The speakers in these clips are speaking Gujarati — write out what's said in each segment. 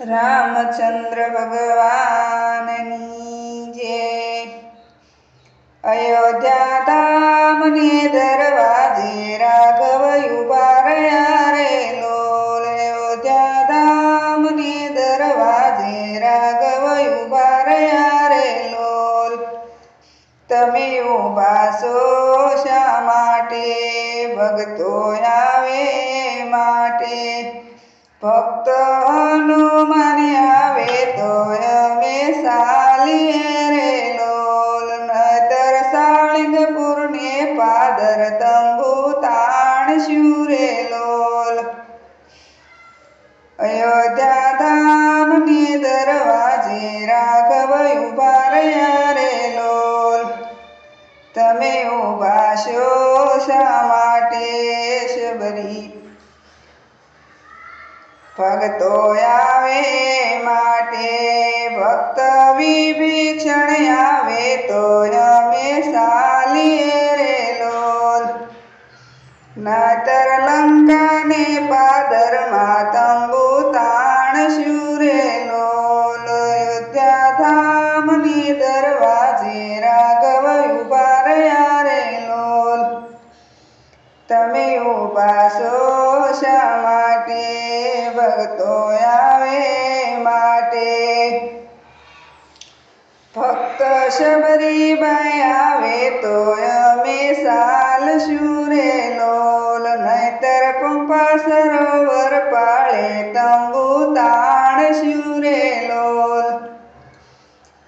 રામચંદ્ર ભગવાનની જય। અયોધ્યા ધામને દરવાજે રાઘવ ઉભા રહ્યા રે લોલ। અયોધ્યા ધામને દરવાજે રાઘવ ઉભા રહ્યા રે લોલ। તમે ઉભા છો શા માટે? ભક્તો આવે માટે। ભક્ત હનુમાન આવે તો અમે ચાલીએ રે લોલ। નતર સાળંગપુરને પાદર તંબુ તાણશું રે લોલ। અયોધ્યા ધામને દરવાજે રાઘવ ઉભા રહ્યા રે લોલ। તમે ઉભા છો શા માટે? શબરી ભક્તો આવે માટે। ભક્ત વિભીષણ આવે તો અમે ચાલીએ રે લોલ। નતર લંકાને પાદરમાં તંબુ તાણશું રે લોલ। અયોધ્યા ધામની દરવાજે રાઘવ ઉભા રહ્યા રે લોલ। તમે ઉભા છો શા માટે? ભક્તો આવે માટે। ભક્ત શબરીબાઈ આવે તો અમે ચાલશું રે લોલ। નહીતર પંપા સરોવર પાળે તંબુ તાણશું રે લોલ।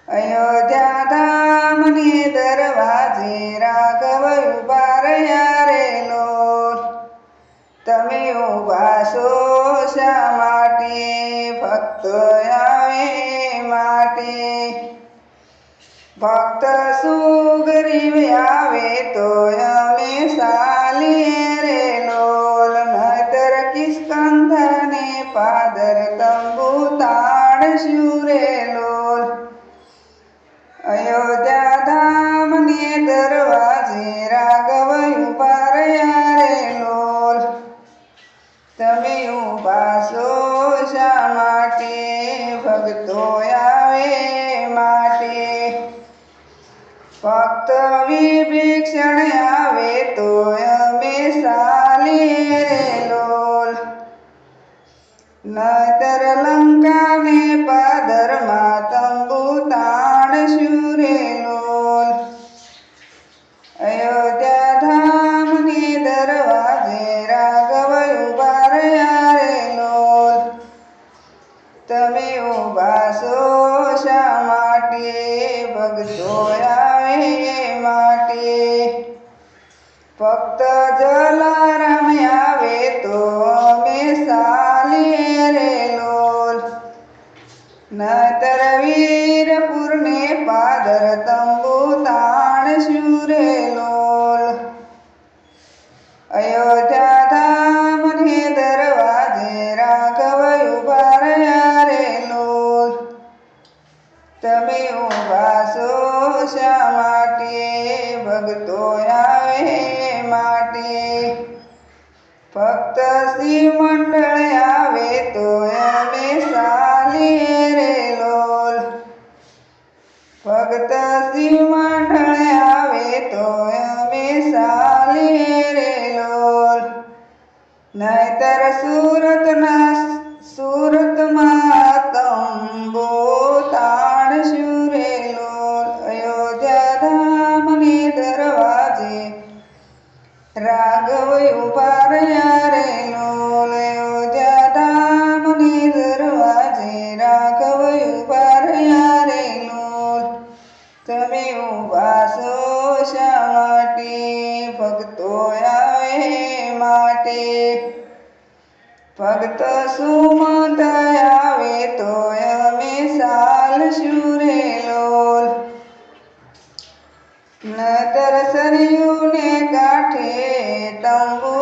અયોધ્યા ધામની દરવાજે રાઘવ ઉભા રહ્યા રે લોલ। તમે ઉભા છો શા માટે? ભક્તો આવે માટે। ભક્ત સુગ્રીવ આવે તો અમે ચાલીએ રે લોલ। નહીતર કિષ્કંધને પાદર તંબુ તાણશું રે લોલ। અયોધ્યા ધામને દરવાજે રાઘવ ઉભા રહ્યા રે લોલ। તમે ઉભા છો શા માટે? ભક્તો આવે માટે। ભક્ત વિભીષણ આવે તો અમે ચાલીએ રે લોલ। નતર લંકાને પાદરમાં તંબુ તાણશું રે લોલ। અયોધ્યા ધામની દરવાજે રાઘવ ઉભા રહ્યા રે લોલ। તમે ઉભા છો શા માટે? ભક્તો આવે માટે। ભક્ત જલારામ આવે તો અમે ચાલીએ રે લોલ। નહીતર વીરપુરને પાદર તંબુ તાણશું રે લોલ। અયોધ્યા ધામને દરવાજે રાઘવ ઉભા રહ્યા રે લોલ। તમે ઉભા છો શા માટે? ભક્તો આવે માટે। ભક્ત શિવ મંડળ આવે તો અમે ચાલીએ રે લોલ। ભક્ત શિવ મંડળ આવે તો અમે ચાલીએ રે લોલ। નહીતર સુરતમાં તંબુ તાણશું રે લોલ। અયોધ્યા ધામની દરવાજે રાઘવ ઉભા રહ્યા રે લોલ। અયોધ્યા ધામની દરવાજે રાઘવ ઉભા રહ્યા રે લોલ। તમે ઉભા છો શા માટે? ભક્તો આવે માટે। ભક્ત સુમંત આવે તો અમે ચાલશું રે લોલ। નતર સરયુને કાંઠે તંબુ